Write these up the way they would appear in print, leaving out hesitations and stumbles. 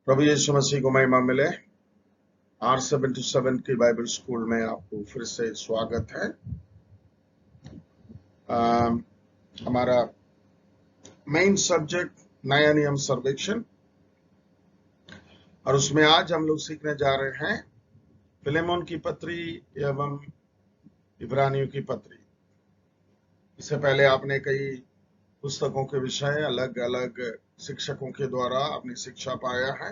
प्रभु यीशु मसीह को महिमा मिले। R727 की बाइबल स्कूल में आपको फिर से स्वागत है। हमारा मेन सब्जेक्ट नया नियम सर्वेक्षण, और उसमें आज हम लोग सीखने जा रहे हैं फिलेमोन की पत्री एवं इब्रानियों की पत्री। इससे पहले आपने कई पुस्तकों के विषय अलग अलग शिक्षकों के द्वारा अपनी शिक्षा पाया है।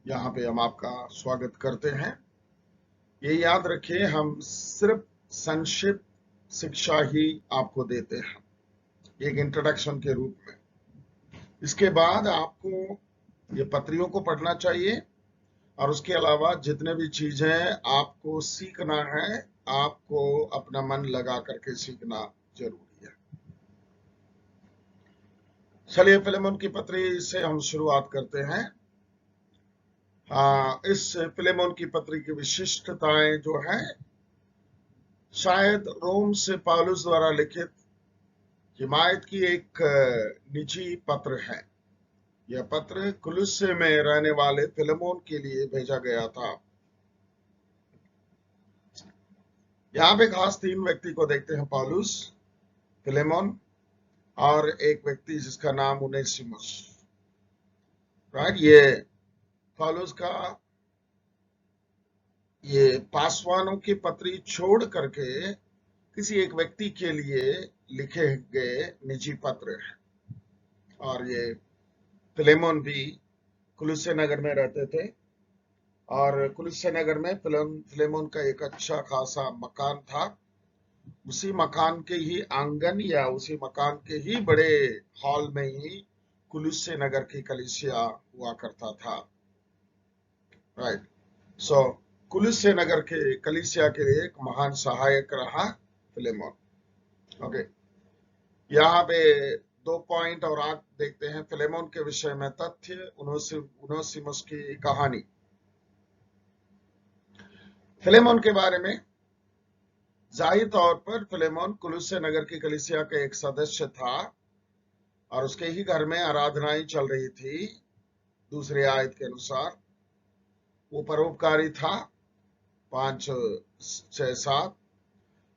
यहाँ पे हम आपका स्वागत करते हैं। ये याद रखिए, हम सिर्फ संक्षिप्त शिक्षा ही आपको देते हैं, एक इंट्रोडक्शन के रूप में। इसके बाद आपको ये पत्रियों को पढ़ना चाहिए, और उसके अलावा जितने भी चीजें आपको सीखना है, आपको अपना मन लगा करके सीखना जरूरी है। चलिए, फिलेमोन की पत्री से हम शुरुआत करते हैं। इस फिलेमोन की पत्री की विशिष्टताएं जो है, शायद रोम से पौलुस द्वारा लिखित हिमायत की एक निजी पत्र है। यह पत्र कुलुस्से में रहने वाले फिलेमोन के लिए भेजा गया था। यहाँ पे खास तीन व्यक्ति को देखते हैं, पौलुस, फिलेमोन और एक व्यक्ति जिसका नाम उनेसिमुस। राइट, ये पौलुस का ये पासवानों की पत्री छोड़ करके किसी एक व्यक्ति के लिए लिखे गए निजी पत्र है। और ये फिलेमोन भी कुलुस्से नगर में रहते थे, और कुलुस्से नगर में फिलेमोन का एक अच्छा खासा मकान था। उसी मकान के ही आंगन या उसी मकान के ही बड़े हॉल में ही कुलुस्से नगर की कलीसिया हुआ करता था। राइट, सो कुलुस्से नगर के कलीसिया के लिए एक महान सहायक रहा फिलेमोन। ओके, यहाँ पे 2 पॉइंट और आप देखते हैं फिलेमोन के विषय में तथ्य, उनेसिमुस की कहानी। फिलेमोन के बारे में, जाहिर तौर पर फिलेमोन कुलुस्से नगर की कलीसिया का एक सदस्य था, और उसके ही घर में आराधनाएं चल रही थी। दूसरे आयत के अनुसार वो परोपकारी था, 5, 6, 7।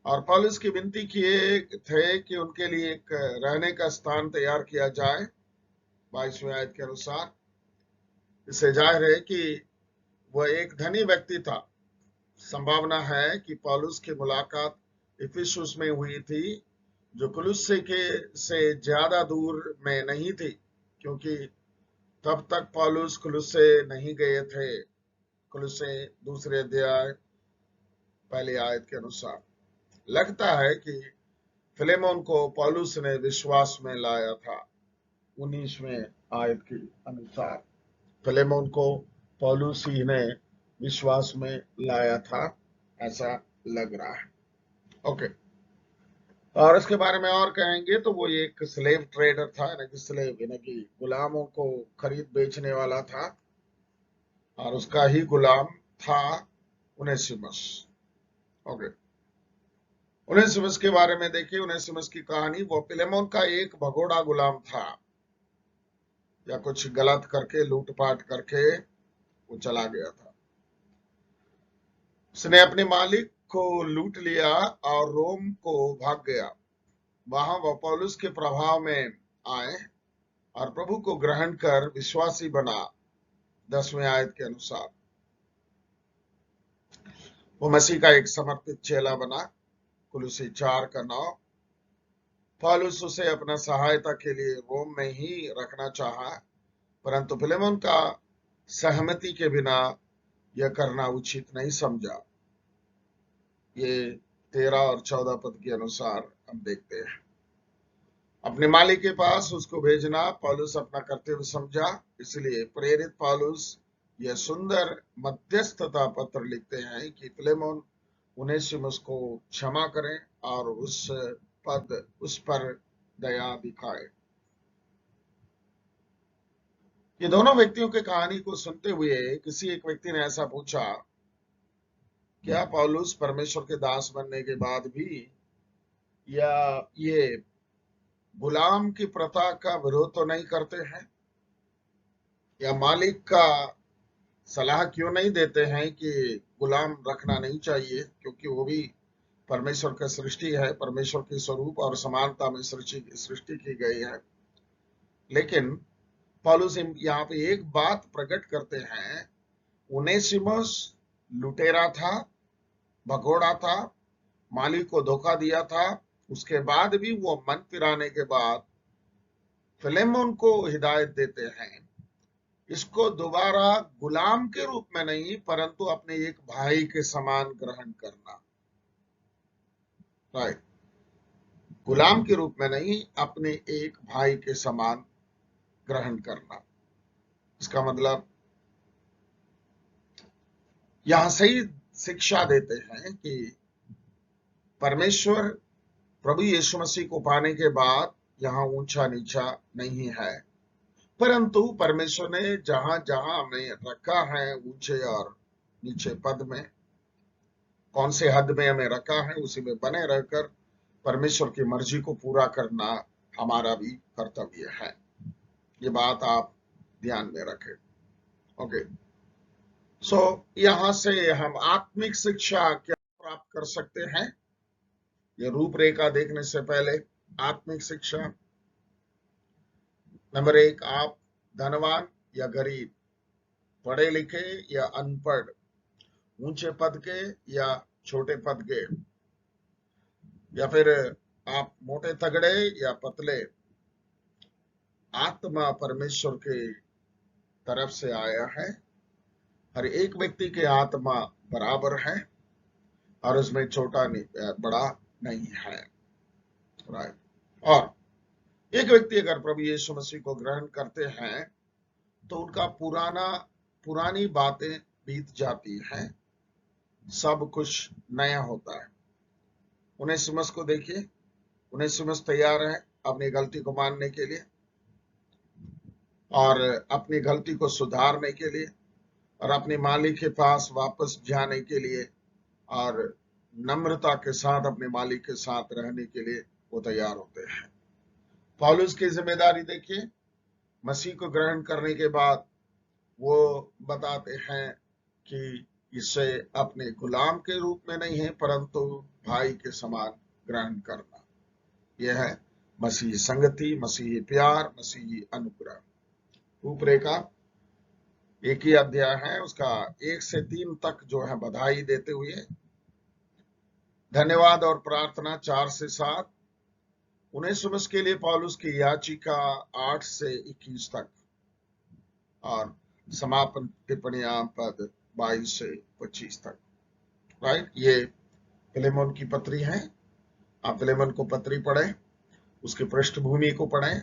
और पौलुस की विनती किए थे कि उनके लिए एक रहने का स्थान तैयार किया जाए, 22वें आयत के अनुसार। इससे जाहिर है कि वह एक धनी व्यक्ति था। संभावना है कि पौलुस की मुलाकात इफिसुस में हुई थी, जो कुलुस्से के से ज्यादा दूर में नहीं थी, क्योंकि तब तक पौलुस कुलुस्से नहीं गए थे। कुलुस्से दूसरे अध्याय पहले आयत के अनुसार। लगता है कि फिलेमोन को पौलुस ने विश्वास में लाया था, 19वें आयत के अनुसार। फिलेमोन को पौलुस ही ने विश्वास में लाया था, ऐसा लग रहा है। ओके, और इसके बारे में और कहेंगे तो वो एक स्लेव ट्रेडर था, यानी कि स्लेव यानी कि गुलामों को खरीद बेचने वाला था, और उसका ही गुलाम था उनेसिमुस। ओके, उनेसिमुस के बारे में देखिए, उनेसिमुस की कहानी। वो फिलेमोन का एक भगोड़ा गुलाम था, या कुछ गलत करके लूटपाट करके वो चला गया था। उसने अपने मालिक को लूट लिया और रोम को भाग गया। वहां वह पौलुस के प्रभाव में आए और प्रभु को ग्रहण कर विश्वासी बना, 10वें आयत के अनुसार। वो मसीह का एक समर्पित चेला बना, कुलुस्सी 4 का 9। पौलुस उसे अपना सहायता के लिए रोम में ही रखना चाहा, परंतु फिलेमोन का सहमति के बिना यह करना उचित नहीं समझा। ये 13 और 14 पद के अनुसार हम देखते हैं। अपने मालिक के पास उसको भेजना पौलुस अपना कर्तव्य समझा, इसलिए प्रेरित पौलुस यह सुंदर मध्यस्थता पत्र लिखते हैं कि फिलेमोन उनेसिमुस को क्षमा करें और उस पर दया दिखाए। ये दोनों व्यक्तियों की कहानी को सुनते हुए किसी एक व्यक्ति ने ऐसा पूछा, क्या पौलुस परमेश्वर के दास बनने के बाद भी या ये गुलाम की प्रथा का विरोध तो नहीं करते हैं? या मालिक का सलाह क्यों नहीं देते हैं कि गुलाम रखना नहीं चाहिए, क्योंकि वो भी परमेश्वर का सृष्टि है, परमेश्वर के स्वरूप और समानता में सृष्टि की गई है। लेकिन पौलुस यहाँ पे एक बात प्रकट करते हैं, उनेसिमुस लुटेरा था, भगोड़ा था, मालिक को धोखा दिया था, उसके बाद भी वो मन फिराने के बाद फिलेमोन को हिदायत देते हैं, इसको दोबारा गुलाम के रूप में नहीं परंतु अपने एक भाई के समान ग्रहण करना। राइट, गुलाम के रूप में नहीं, अपने एक भाई के समान ग्रहण करना। इसका मतलब यहां सही शिक्षा देते हैं कि परमेश्वर प्रभु यीशु मसीह को पाने के बाद यहाँ ऊंचा नीचा नहीं है, परंतु परमेश्वर ने जहां जहां हमें रखा है ऊंचे और नीचे पद में, कौन से हद में हमें रखा है उसी में बने रहकर परमेश्वर की मर्जी को पूरा करना हमारा भी कर्तव्य है। ये बात आप ध्यान में रखें। ओके, सो यहां से हम आत्मिक शिक्षा क्या प्राप्त कर सकते हैं, ये रूपरेखा देखने से पहले आत्मिक शिक्षा। नंबर 1, आप धनवान या गरीब, पढ़े लिखे या अनपढ़, ऊंचे पद के या छोटे पद के, या फिर आप मोटे तगड़े या पतले, आत्मा परमेश्वर के तरफ से आया है। हर एक व्यक्ति के आत्मा बराबर है और उसमें छोटा नहीं बड़ा नहीं है। राइट, और एक व्यक्ति अगर प्रभु यीशु मसीह को ग्रहण करते हैं तो उनका पुरानी बातें बीत जाती हैं, सब कुछ नया होता है। उनेसिमुस को देखिए, उनेसिमुस तैयार है अपनी गलती को मानने के लिए और अपनी गलती को सुधारने के लिए और अपने मालिक के पास वापस जाने के लिए और नम्रता के साथ अपने मालिक के साथ रहने के लिए वो तैयार होते हैं। पौलुस की जिम्मेदारी देखिए, मसीह को ग्रहण करने के बाद वो बताते हैं कि इसे अपने गुलाम के रूप में नहीं है परंतु भाई के समान ग्रहण करना। यह है मसीही संगति, मसीही प्यार, मसीही अनुग्रह। रूपरेखा एक ही अध्याय है, उसका 1 से 3 तक जो है बधाई देते हुए, धन्यवाद और प्रार्थना 4 से 7, उनेसिमुस के लिए पौलुस की याचिका 8 से 21 तक, और समापन टिप्पणियां पद 22 से 25 तक। राइट, ये फिलेमोन की पत्री है। आप फिलेमोन को पत्री पढ़ें, उसकी पृष्ठभूमि को पढ़ें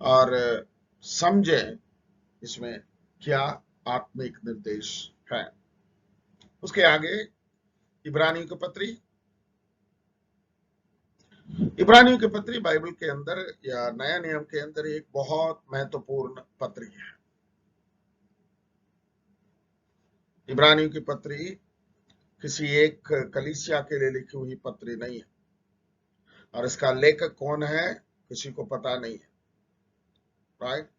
और समझें इसमें क्या आत्मिक निर्देश है। उसके आगे इब्रानियों की पत्री, इब्रानियों की पत्री बाइबल के अंदर या नया नियम के अंदर एक बहुत महत्वपूर्ण पत्री है। इब्रानियों की पत्री किसी एक कलीसिया के लिए लिखी हुई पत्री नहीं है और इसका लेखक कौन है किसी को पता नहीं है। राइट,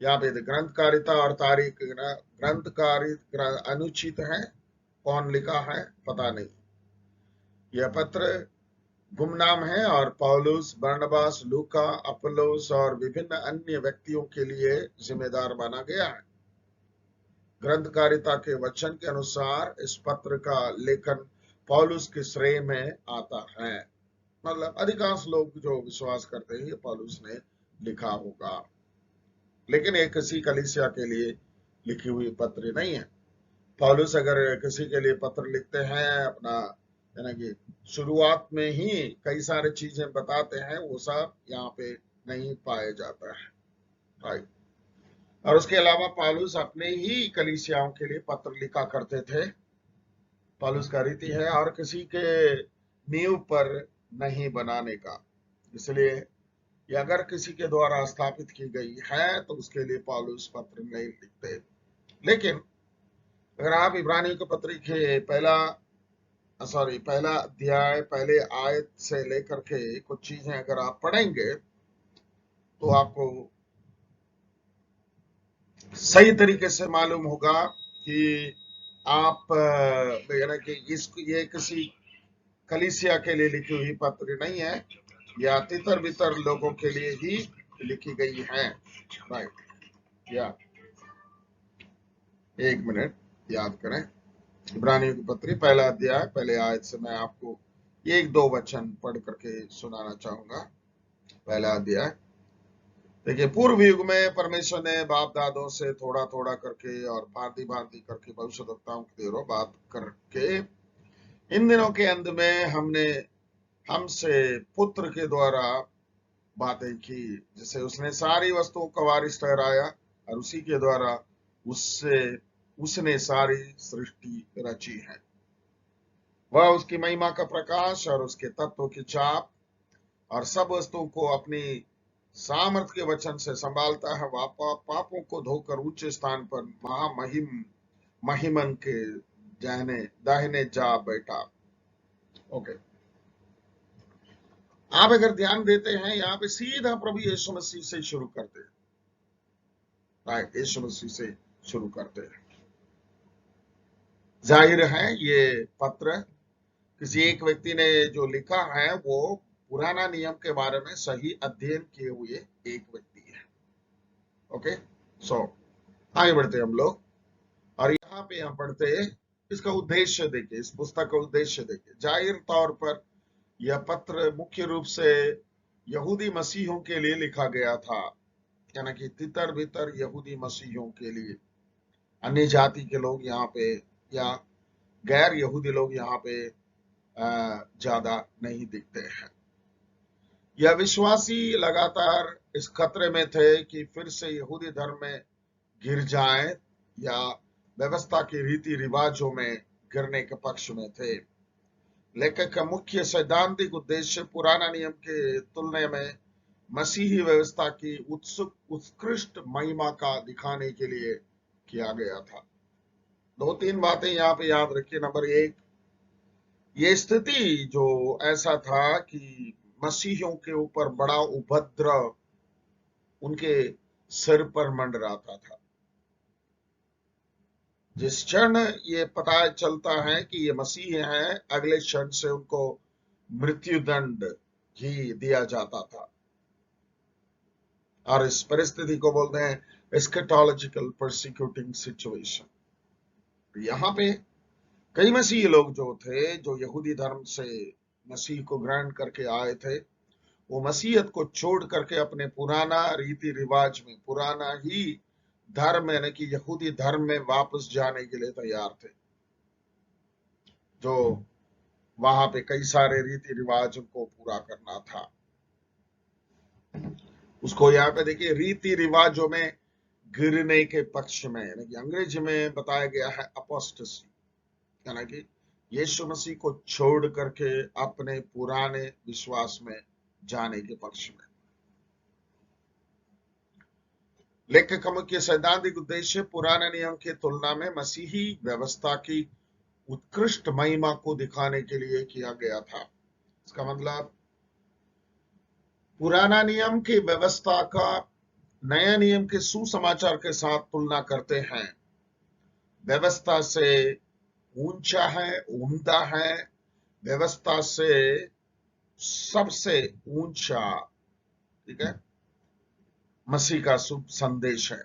यहाँ पे ग्रंथकारिता और तारीख, ग्रंथकारी अनुचित है, कौन लिखा है पता नहीं। यह पत्र गुमनाम है और पौलुस, बरनबास, लूका, अपोलोस और विभिन्न अन्य व्यक्तियों के लिए जिम्मेदार माना गया है। ग्रंथकारिता के वचन के अनुसार इस पत्र का लेखन पौलुस के श्रेय में आता है, मतलब अधिकांश लोग जो विश्वास करते हैं ये पौलुस ने लिखा होगा, लेकिन एक किसी कलीसिया के लिए लिखी हुई पत्र नहीं है। पौलुस अगर किसी के लिए पत्र लिखते हैं अपना, यानी कि शुरुआत में ही कई सारे चीजें बताते हैं, वो सब यहाँ पे नहीं पाया जाता है। राइट, और उसके अलावा पौलुस अपने ही कलीसियाओं के लिए पत्र लिखा करते थे। पौलुस का रीति है और किसी के नींव पर नहीं बनाने का, इसलिए ये अगर किसी के द्वारा स्थापित की गई है तो उसके लिए पौलुस पत्र नहीं लिखते। लेकिन अगर आप इब्रानियों के पत्र के पहला अध्याय पहले आयत से लेकर के कुछ चीजें अगर आप पढ़ेंगे तो आपको सही तरीके से मालूम होगा कि आप यानी कि ये किसी कलीसिया के लिए लिखी हुई पत्र नहीं है, या तितर बितर लोगों के लिए ही लिखी गई है। राइट, या एक मिनट याद करें। इब्रानियों की पत्री पहला अध्याय पहले आयत से मैं आपको एक दो वचन पढ़ करके सुनाना चाहूंगा। पहला अध्याय देखिए, पूर्व युग में परमेश्वर ने बाप दादों से थोड़ा थोड़ा करके और भांति भांति करके भविष्यवक्ताओं की देरों बात करके इन दिनों के अंत में हमने हमसे पुत्र के द्वारा बातें की, जिसे उसने सारी वस्तुओं का वारिस ठहराया और उसी के द्वारा उससे उसने सारी सृष्टि रची है। वह उसकी महिमा का प्रकाश और उसके तत्व की छाप और सब वस्तुओं को अपनी सामर्थ के वचन से संभालता है। वह पापों को धोकर ऊंचे स्थान पर महिमन के दाहिने जा बैठा। ओके, आप अगर ध्यान देते हैं यहाँ पे सीधा प्रभु यीशु मसीह से शुरू करते हैं। राइट, यीशु मसीह से शुरू करते हैं। जाहिर है ये पत्र किसी एक व्यक्ति ने जो लिखा है वो पुराना नियम के बारे में सही अध्ययन किए हुए एक व्यक्ति है। ओके, सो आगे बढ़ते हम लोग, और यहाँ पे हम पढ़ते इसका उद्देश्य देखिए, इस पुस्तक का उद्देश्य देखिए। जाहिर तौर पर यह पत्र मुख्य रूप से यहूदी मसीहों के लिए लिखा गया था, यानी कि तितर बितर यहूदी मसीहों के लिए। अन्य जाति के लोग यहाँ पे या गैर यहूदी लोग यहाँ पे ज्यादा नहीं दिखते हैं। यह विश्वासी लगातार इस खतरे में थे कि फिर से यहूदी धर्म में गिर जाएं या व्यवस्था के रीति रिवाजों में गिरने के पक्ष में थे। लेखक का मुख्य सैद्धांतिक उद्देश्य पुराना नियम के तुलना में मसीही व्यवस्था की उत्कृष्ट महिमा का दिखाने के लिए किया गया था। दो तीन बातें यहाँ पे याद रखिए। नंबर एक, ये स्थिति जो ऐसा था कि मसीहियों के ऊपर बड़ा उपद्रव उनके सिर पर मंडराता था। जिस क्षण ये पता चलता है कि ये मसीह हैं, अगले क्षण से उनको मृत्यु दंड ही दिया जाता था। और इस परिस्थिति को बोलते हैं एस्केटोलॉजिकल परसिक्यूटिंग सिचुएशन। यहाँ पे कई मसीही लोग जो थे, जो यहूदी धर्म से मसीह को ग्रहण करके आए थे, वो मसीहत को छोड़ करके अपने पुराना रीति रिवाज में, पुराना ही धर्म यानी कि यहूदी धर्म में वापस जाने के लिए तैयार थे। जो वहां पे कई सारे रीति रिवाज उनको पूरा करना था। उसको यहाँ पे देखिए, रीति रिवाजों में गिरने के पक्ष में, यानी कि अंग्रेजी में बताया गया है अपोस्टेसी, यानी कि यीशु मसीह को छोड़ करके अपने पुराने विश्वास में जाने के पक्ष में। लेखक का मुख्य सैद्धांतिक उद्देश्य पुराने नियम की तुलना में मसीही व्यवस्था की उत्कृष्ट महिमा को दिखाने के लिए किया गया था। इसका मतलब पुराना नियम की व्यवस्था का नया नियम के सुसमाचार के साथ तुलना करते हैं। व्यवस्था से ऊंचा है, उम्दा है, व्यवस्था से सबसे ऊंचा, ठीक है, मसीह का शुभ संदेश है,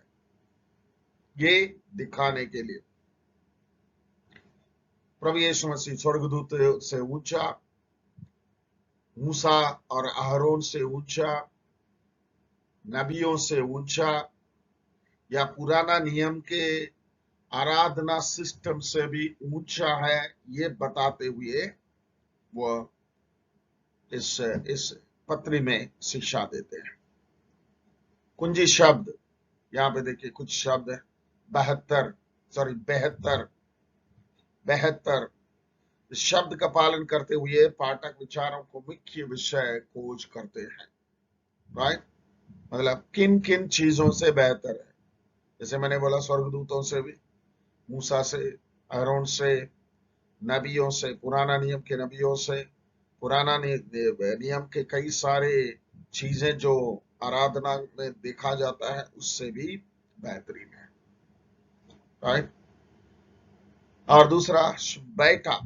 ये दिखाने के लिए। प्रभु यीशु मसीह स्वर्गदूत से ऊंचा, मूसा और आरोन से ऊंचा, नबियों से ऊंचा, या पुराना नियम के आराधना सिस्टम से भी ऊंचा है, ये बताते हुए वो इस पत्री में शिक्षा देते हैं। कुंजी शब्द यहाँ पे देखिए, कुछ शब्द है। बेहतर इस शब्द का पालन करते हुए पाठक विचारों को मुख्य विषय खोज करते हैं। राइट, मतलब किन किन चीजों से बेहतर है। जैसे मैंने बोला, स्वर्गदूतों से भी, मूसा से, आरोन से, नबियों से, पुराना नियम के नबियों से, पुराना नियम के कई सारे चीजें जो आराधना में देखा जाता है, उससे भी बेहतरीन है, राइट। और दूसरा बैठा,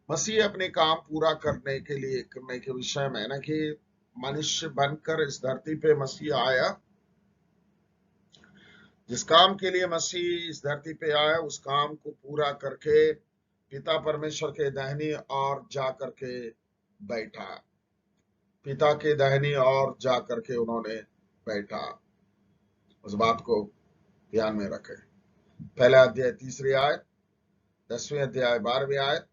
मसीह अपने काम पूरा करने के विषय में ना कि मनुष्य बनकर इस धरती पे मसीह आया, जिस काम के लिए मसीह इस धरती पे आया उस काम को पूरा करके पिता परमेश्वर के दाहिनी ओर जा करके बैठा, पिता के दाहिनी ओर जा करके उन्होंने बैठा। उस बात को ध्यान में रखें। पहला अध्याय 3री आयत, 10वें अध्याय 12वीं आयत,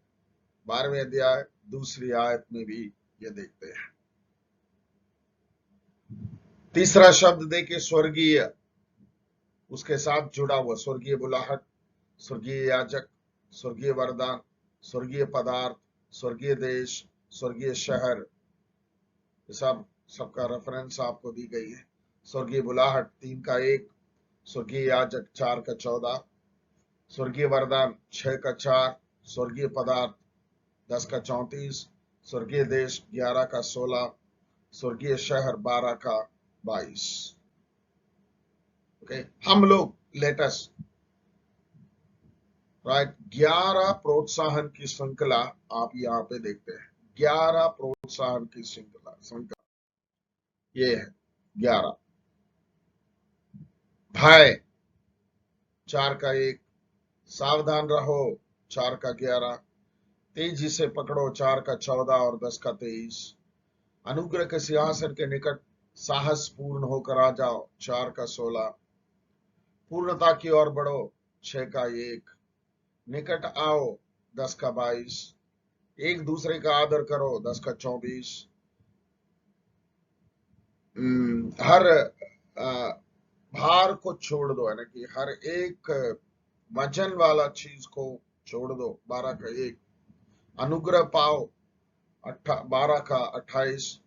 12वें अध्याय 2री आयत में भी ये देखते हैं। तीसरा शब्द देखिए, स्वर्गीय, उसके साथ जुड़ा हुआ स्वर्गीय बुलाहट, स्वर्गीय याजक, स्वर्गीय वरदान, स्वर्गीय पदार्थ, स्वर्गीय देश, स्वर्गीय शहर, सबका रेफरेंस आपको दी गई है। स्वर्गीय बुलाहट 3 का 1, स्वर्गीय याजक 4 का 14, स्वर्गीय वरदान 6 का 4, स्वर्गीय पदार्थ 10 का 34, स्वर्गीय देश 11 का 16, स्वर्गीय शहर 12 का 22। ओके, हम लोग लेटेस्ट राइट 11 प्रोत्साहन की श्रृंखला आप यहाँ पे देखते हैं। 11 प्रोत्साहन की श्रृंखला ये है। 11 भय 4 का 1, सावधान रहो 4 का 11, तेजी से पकड़ो 4 का 14 और 10 का 23, अनुग्रह के सिंहासन के निकट साहस पूर्ण होकर आ जाओ 4 का 16, पूर्णता की ओर बढ़ो 6 का 1, निकट आओ 10 का 22, एक दूसरे का आदर करो 10 का 24, हर भार को छोड़ दो, है ना कि हर एक वजन वाला चीज को छोड़ दो 12 का 1, अनुग्रह पाओ 12 का 28,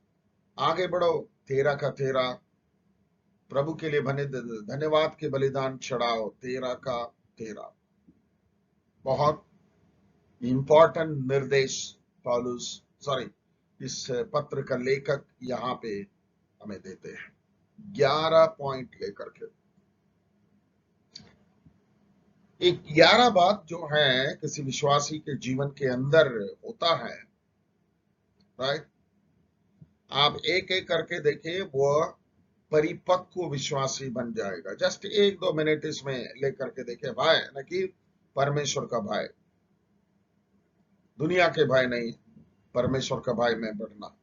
आगे बढ़ो 13 का 13, प्रभु के लिए धन्यवाद के बलिदान चढ़ाओ 13 का 13। बहुत इंपॉर्टेंट निर्देश इस पत्र का लेखक यहाँ पे हमें देते हैं 11 पॉइंट लेकर के। एक 11 बात जो है किसी विश्वासी के जीवन के अंदर होता है, राइट। आप एक एक करके देखिए, वो परिपक्व विश्वासी बन जाएगा। जस्ट 1-2 मिनट इसमें लेकर के देखिए। भय न कि परमेश्वर का भय, दुनिया के भय नहीं, परमेश्वर का भय में बढ़ना,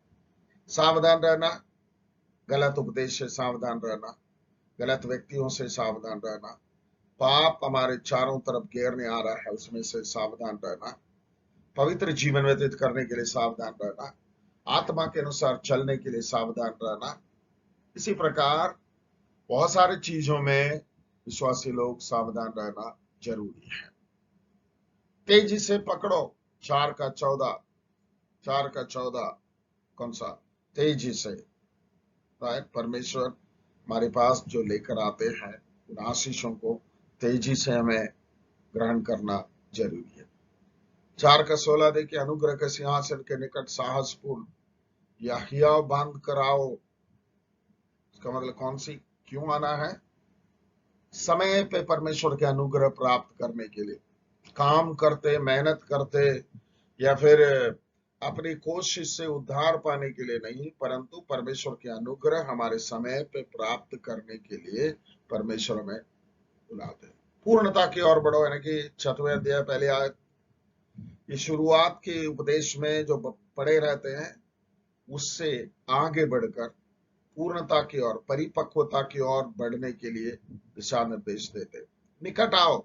सावधान रहना, गलत उपदेश से सावधान रहना, गलत व्यक्तियों से सावधान रहना, पाप हमारे चारों तरफ घेरने आ रहा है उसमें से सावधान रहना, पवित्र जीवन व्यतीत करने के लिए सावधान रहना, आत्मा के अनुसार चलने के लिए सावधान रहना। इसी प्रकार बहुत सारी चीजों में विश्वासी लोग सावधान रहना जरूरी है। तेजी से पकड़ो 4 का 14, 4 का 14 कौन सा? तेजी से, राइट। परमेश्वर हमारे पास जो लेकर आते हैं उन आशीषों को तेजी से हमें ग्रहण करना जरूरी है। 4 का 16 देखिए, अनुग्रह के सिंहासन के निकट साहसपूर्ण या हियाव बांध कर आओ। इसका मतलब कौन सी क्यों आना है? समय पे परमेश्वर के अनुग्रह प्राप्त करने के लिए, काम करते, मेहनत करते या फिर अपनी कोशिश से उद्धार पाने के लिए नहीं, परंतु परमेश्वर के अनुग्रह हमारे समय पे प्राप्त करने के लिए परमेश्वर हमें बुलाते हैं। पूर्णता की ओर बढ़ो, यानी कि 6वें अध्याय पहले आयत, ये शुरुआत के उपदेश में जो पढ़े रहते हैं उससे आगे बढ़कर पूर्णता की ओर, परिपक्वता की ओर बढ़ने के लिए दिशा निर्देश देते। निकट आओ,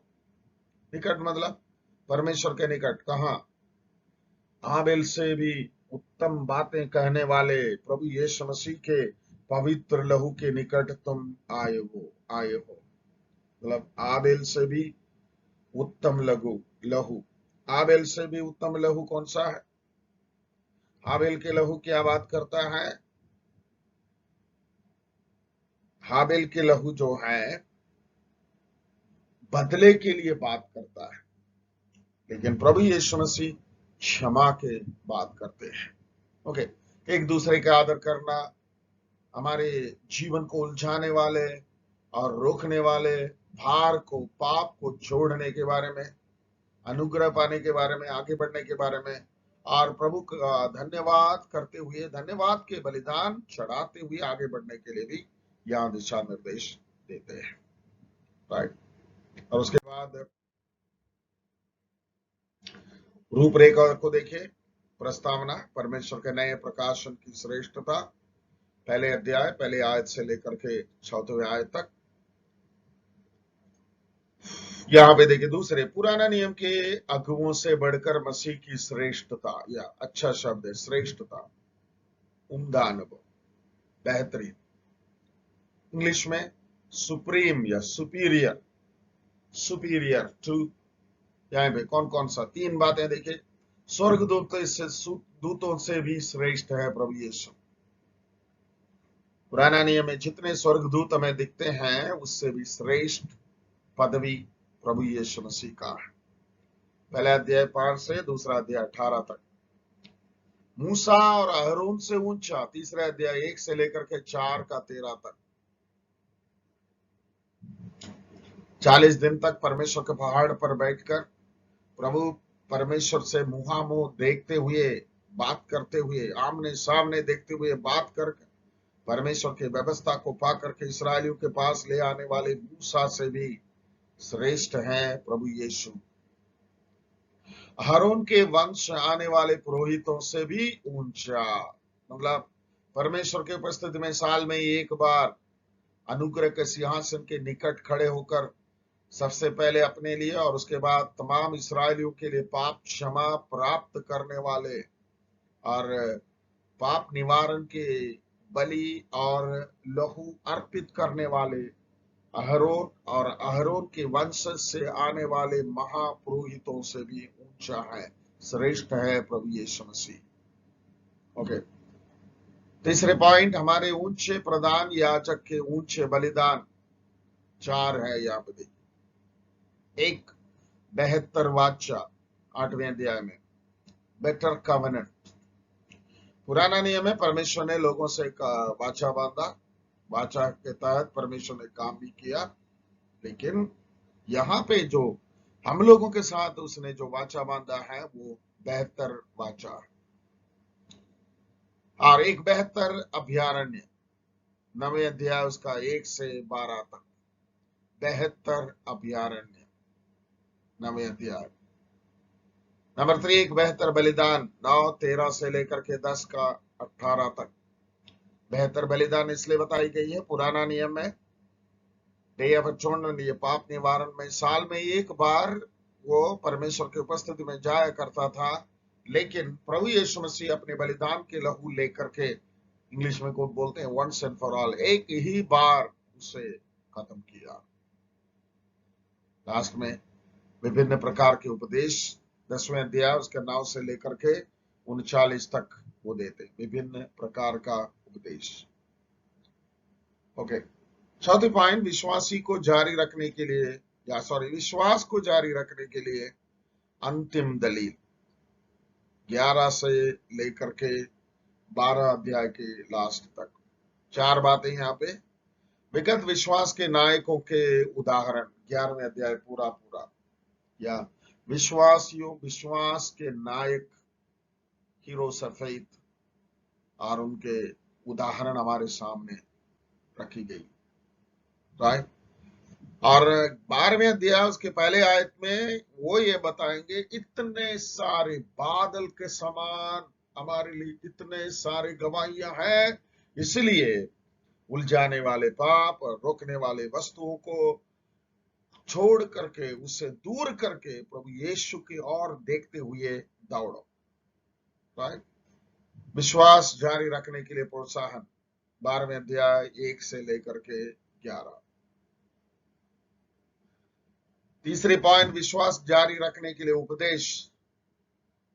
निकट मतलब परमेश्वर के निकट। कहां? आबेल से भी उत्तम बातें कहने वाले प्रभु यीशु मसीह के पवित्र लहू के निकट तुम आए हो। मतलब आबेल से भी उत्तम लहू। आबेल से भी उत्तम लहू कौन सा है? हाबेल के लहू क्या बात करता है? हाबेल के लहू जो है बदले के लिए बात करता है, लेकिन प्रभु यीशु मसीह क्षमा के बात करते हैं। ओके, एक दूसरे का आदर करना, हमारे जीवन को उलझाने वाले और रोकने वाले भार को, पाप को छोड़ने के बारे में, अनुग्रह पाने के बारे में, आगे बढ़ने के बारे में, और प्रभु का धन्यवाद करते हुए, धन्यवाद के बलिदान चढ़ाते हुए आगे बढ़ने के लिए भी यहाँ दिशा निर्देश देते हैं। राइट। और उसके बाद रूपरेखा को देखिए। प्रस्तावना, परमेश्वर के नए प्रकाशन की श्रेष्ठता, पहले अध्याय, पहले आयत से लेकर के 4वें आयत तक। यहाँ पे देखिए दूसरे, पुराना नियम के अगुओं से बढ़कर मसीह की श्रेष्ठता, या अच्छा शब्द है श्रेष्ठता, उम्दा अनुभव, बेहतरीन, इंग्लिश में सुप्रीम या सुपीरियर, सुपीरियर टू। यहाँ पे कौन कौन सा 3 बातें देखिए। दूतों से भी श्रेष्ठ है प्रभु यीशु। पुराना नियम में जितने स्वर्गदूत हमें दिखते हैं उससे भी श्रेष्ठ पदवी प्रभु यीशु मसीह का है। पहला अध्याय 5 से दूसरा अध्याय 18 तक। मूसा और अहरोन से ऊंचा, तीसरा अध्याय 1 से लेकर के 4 का 13 तक। 40 दिन तक परमेश्वर के पहाड़ पर बैठकर प्रभु परमेश्वर से मुहामुह देखते हुए, बात करते हुए, आमने सामने देखते हुए बात कर परमेश्वर की व्यवस्था को पाकर के इस्राएलियों के पास ले आने वाले मूसा से भी श्रेष्ठ हैं प्रभु यीशु। हारून के वंश आने वाले पुरोहितों से भी ऊंचा, मतलब परमेश्वर के उपस्थिति में साल में एक बार अनुग्रह के सिंहासन के निकट खड़े होकर सबसे पहले अपने लिए और उसके बाद तमाम इस्राएलियों के लिए पाप क्षमा प्राप्त करने वाले और पाप निवारण के बलि और लहू अर्पित करने वाले अहरोन और अहरोन के वंश से आने वाले महापुरोहितों से भी ऊंचा है, श्रेष्ठ है प्रभु यीशु मसीह। ओके। तीसरे पॉइंट, हमारे ऊंचे प्रधान याजक के ऊंचे बलिदान 4 है यहाँ पे देखिए। एक, 72 वाचा 8वें अध्याय में, बेटर कवेनेंट। पुराना नियम में परमेश्वर ने लोगों से एक वाचा बांधा, वाचा के तहत परमेश्वर ने काम भी किया, लेकिन यहाँ पे जो हम लोगों के साथ उसने जो वाचा बांधा है वो 72 वाचा है। और एक 72 अभ्यारण्य, 9वें अध्याय उसका 1 से 12 तक। 72 अभ्यारण्य, 9वें अध्याय। नंबर 3, एक 72 बलिदान, 9, 13 से लेकर के 10 का 18 तक। 72 बलिदान इसलिए बताई गई है, पुराना नियम में डे ऑफ अटोनमेंट, ये पाप निवारण में साल में एक बार वो परमेश्वर की उपस्थिति में जाया करता था, लेकिन प्रभु यीशु मसीह अपने बलिदान के लहू लेकर के, इंग्लिश में को बोलते हैं वंस एंड फॉर ऑल, एक ही बार उसे खत्म किया। लास्ट में विभिन्न प्रकार के उपदेश, 10वें अध्याय उसके 9 से लेकर के 39 तक वो देते, विभिन्न प्रकार का उपदेश। ओके। चौथी पॉइंट, विश्वासी को जारी रखने के लिए, या सॉरी विश्वास को जारी रखने के लिए अंतिम दलील, 11 से लेकर के 12 अध्याय के लास्ट तक। 4 बातें यहाँ पे। विगत विश्वास के नायकों के उदाहरण, 11वें अध्याय पूरा पूरा, या विश्वास के नायक, हीरोज ऑफ फेथ, और उनके उदाहरण हमारे सामने रखी गई। राइट। और 12वें अध्याय उसके पहले आयत में वो ये बताएंगे, इतने सारे बादल के समान हमारे लिए इतने सारे गवाहियां हैं, इसलिए उलझाने वाले पाप और रोकने वाले वस्तुओं को छोड़ करके, उससे दूर करके प्रभु यीशु की ओर देखते हुए दौड़ो। राइट। विश्वास जारी रखने के लिए प्रोत्साहन, 12वें अध्याय 1 से लेकर के 11। तीसरी पॉइंट, विश्वास जारी रखने के लिए उपदेश,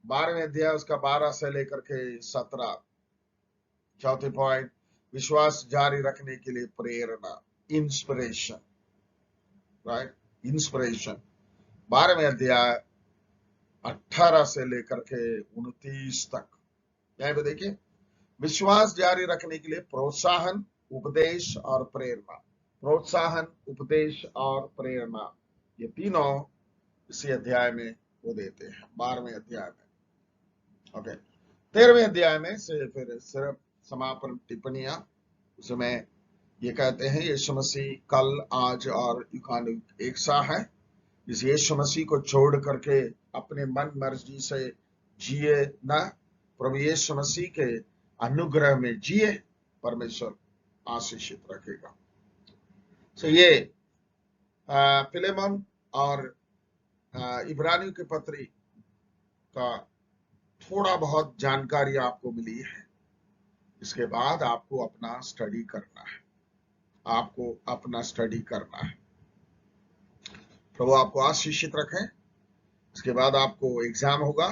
12वें अध्याय उसका 12 से लेकर के 17। चौथी पॉइंट, विश्वास जारी रखने के लिए प्रेरणा, इंस्पिरेशन। राइट, इंस्पिरेशन, 12वें अध्याय 18 से लेकर के 29 तक। यहां पे देखिए, विश्वास जारी रखने के लिए प्रोत्साहन, उपदेश और प्रेरणा। प्रोत्साहन, उपदेश और प्रेरणा, ये तीनों इसी अध्याय में वो देते हैं, 12वें अध्याय में। ओके, 13वें अध्याय में से फिर सिर्फ समापन टिप्पणियां, उसमें ये कहते हैं यीशु मसीह कल, आज और युगानुयुग एक सा है। इस यीशु मसीह को छोड़ करके अपने मन मर्जी से जिए ना, प्रभु यीशु मसीह के अनुग्रह में जिए, परमेश्वर आशीषित रखेगा। सो ये फिलेमोन और इब्रानियों के पत्री का थोड़ा बहुत जानकारी आपको मिली है। इसके बाद आपको अपना स्टडी करना है, आपको अपना स्टडी करना है। प्रभु आपको आशीषित रखें। इसके बाद आपको एग्जाम होगा,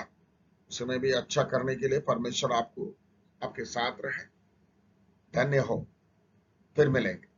उसमें भी अच्छा करने के लिए परमेश्वर आपको आपके साथ रहे। धन्य हो, फिर मिलेंगे।